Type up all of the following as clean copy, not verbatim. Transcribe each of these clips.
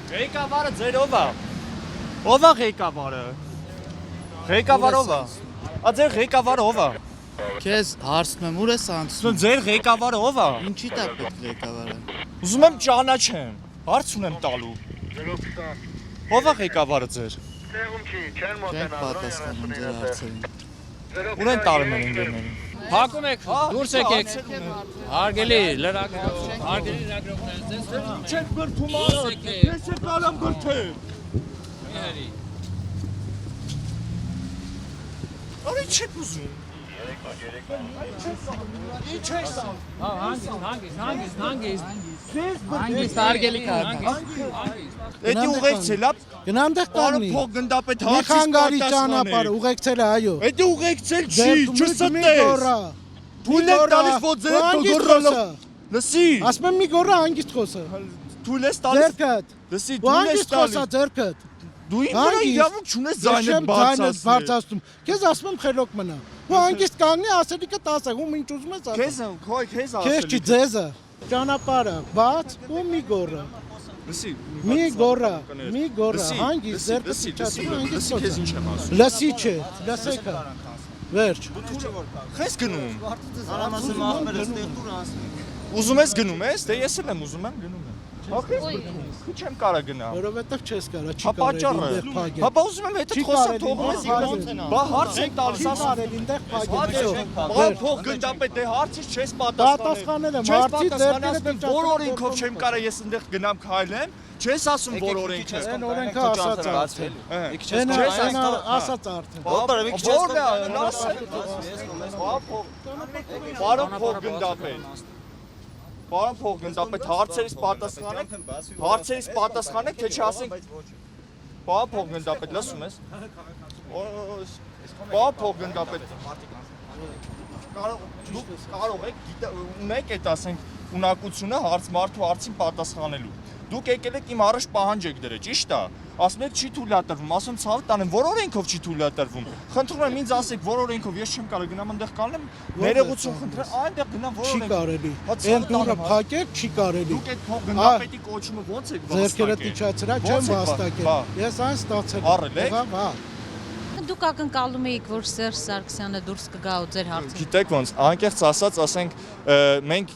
Ղեկավարը ձերով է։ Ով է ղեկավարը։ Ղեկավարով է։ Ա ձեր ղեկավարը ով է։ Քեզ հարցնում եմ, ուր ես անցնում։ Ձեր ղեկավարը ով է։ Ինչի՞ դա պետք ղեկավարը։ Ուզում եմ ճանաչեմ։ Հարց ունեմ տալու։ Ով է ղեկավարը ձեր։ Չենք պատասխանում ձեր հարցերին։ Ունեն տարում են ընկերներին։ Հակում եք, դուրս եկեք։ Հարգելի լրագրող, հարգելի լրագրողներ, Չեք գրթում արդ։ Ես եք արամ գրթել։ Արի չեք ուզում։ Ինչ ես անում։ հանգիստ, հարգելի Էդի ուղեկցել է։ Գնամ դեղ Պարոն կանգնի։ փոխգնդապետ Մի հարցից խանգարի պատասխանեք։ ճանապարհը ուղեկցել է, այո։ Էդի ուղեկցել չի, չստես։ Թույլ եք տալիս որ ձեր գորռալը։ Լսի։ Ասում եմ մի գորա հանգիստ խոսա։ Թույլ ես տալիս։ Ձերքդ։ Լսի, Ու թույլ ես հանգիստ խոսա տալիս։ ձերքդ։ Դու ինձ վրա իրավունք չունես ձայնդ բարձրացնել։ բարձրացնում։ Քեզ ասում եմ խելոք մնա։ Ու հանգիստ կանգնի, ասելիքը 10 է, ում ինչ ուզում ես ասա։ Քեզ Քեզ չի ձեզը։ Ճանապարհը բաց ու մի գորա։ Լսի, Մի գորա, հանգիստ ձերքդ իջացնում հանգիստ քեզ խոսա։ ինչ եմ ասում։ Լսի չէ, լսեք։ Վերջ։ Քեզ գնում։ Ուզում ես գնում ես, դե ես էլ եմ ուզում եմ գնում եմ։ Հա քեզ գնում։ Քիչ եմ կարա գնամ։ Որովհետև չես կարա, չի Հա պատճառը։ կարելի փագել։ Հա բա ուզում եմ հետը խոսա թողում ես իրան։ Բա հարց եք տալիս Չի ասում։ կարելի այնտեղ փագել։ Բա փոխգնդապետ դե հարցից չես Պատասխանել եմ, հարցի ձեռքերը որ օրենքով չեմ կարա ես այնտեղ գնամ քայլեմ, չես ասում որ օրենքը։ Այն օրենքը ասած է արդեն։ Այն ասած է արդեն։ Որն է, ասել։ Պարոն փոխգնդապետ։ Պարոն փոխգնդապետ, հարցերից պատասխանեք, թե չասենք։ Պարոն փոխգնդապետ, լսում ես։ Պարոն փոխգնդապետ։ Կարող եք ունեք այդ ասենք ունակությունը մարդու հարցին պատասխանելու։ Դուք եկել եք իմ առաջ պահանջ եք դրել, ճիշտ է։ Ասում եք չի թույլատրվում, ասում ցավը տանեմ, որ օրենքով չի թույլատրվում։ Խնդրում եմ ինձ ասեք, որ օրենքով ես չեմ կարող գնամ այնտեղ կանեմ, ներողություն խնդրեմ, այնտեղ գնամ որ Չի օրենք։ կարելի։ Այն դուրը փակել չի կարելի։ Դուք այդ փոխգնդապետի կոչումը ո՞նց եք Ձերքերը իջացրա չեմ վաստակել։ Ես այն ստացել եմ։ Հա։ Դուք ակնկալում էիք, որ Սերժ Սարգսյանը դուրս կգա ու ձեր հարցը։ Գիտեք ոնց, անկեղծ ասած, ասենք մենք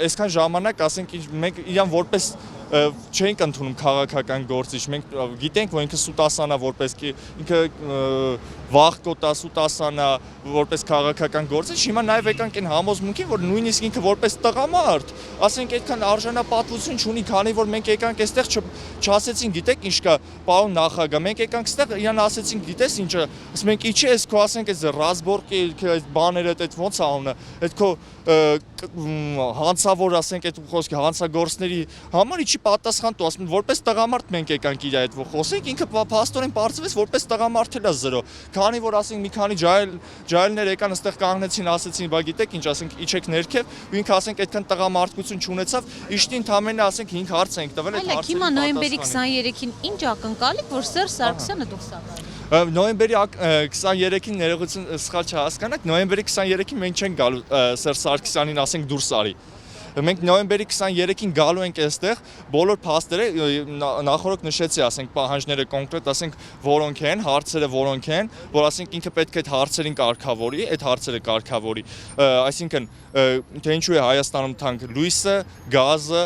այսքան ժամանակ ասենք մենք իրան որպես չենք ընդունում քաղաքական գործիչ, մենք գիտենք, որ ինքը սուտասանա որպես ինքը վախկոտա սուտասանա որպես քաղաքական գործիչ, հիմա նաև եկանք այն համոզմունքին, որ նույնիսկ ինքը որպես տղամարդ, ասենք այդքան արժանապատվություն չունի, քանի որ մենք եկանք այստեղ չասեցին, գիտեք ինչ կա, պարոն նախագահ, մենք եկանք այստեղ իրան ասեցին, գիտես ինչը, ասում ենք իջի էս քո ասենք այս ռազմորկի այդ բաները այդ ոնց է անունը, այդ քո հանցավոր ասենք այդ խոսքը հանցագործների համար իջի պատասխան տու, ասում որպես տղամարդ մենք եկանք իր այդ խոսենք, ինքը փաստորեն բարձվեց որպես տղամարդ էլ է զրո, քանի որ ասենք մի քանի ջահելներ եկան այստեղ կանգնեցին, ասեցին, բա գիտեք ինչ, ասենք իջեք ներքև, ու ինքը ասենք այդքան տղամարդկություն չունեցավ, իշտի ընդամենը ասենք 5 հարց ենք տվել այդ հարցերի։ Հիմա նոյեմբերի 23-ին ինչ ակնկալիք, որ Սերժ Սարգսյանը դուրս գա։ Նոյեմբերի 23-ին ներողություն սխալ չհասկանաք, նոյեմբերի 23-ին մենք չենք գալու Սերժ Սարգսյանին ասենք դուրս արի։ Մենք նոյեմբերի 23-ին գալու ենք այստեղ, բոլոր փաստերը նախորդ նշեցի, ասենք պահանջները կոնկրետ, ասենք որոնք են, հարցերը որոնք են, որ ասենք ինքը պետք է այդ հարցերին կարգավորի, այդ հարցերը կարգավորի, այսինքն թե ինչու է Հայաստանում թանկ լույսը, գազը,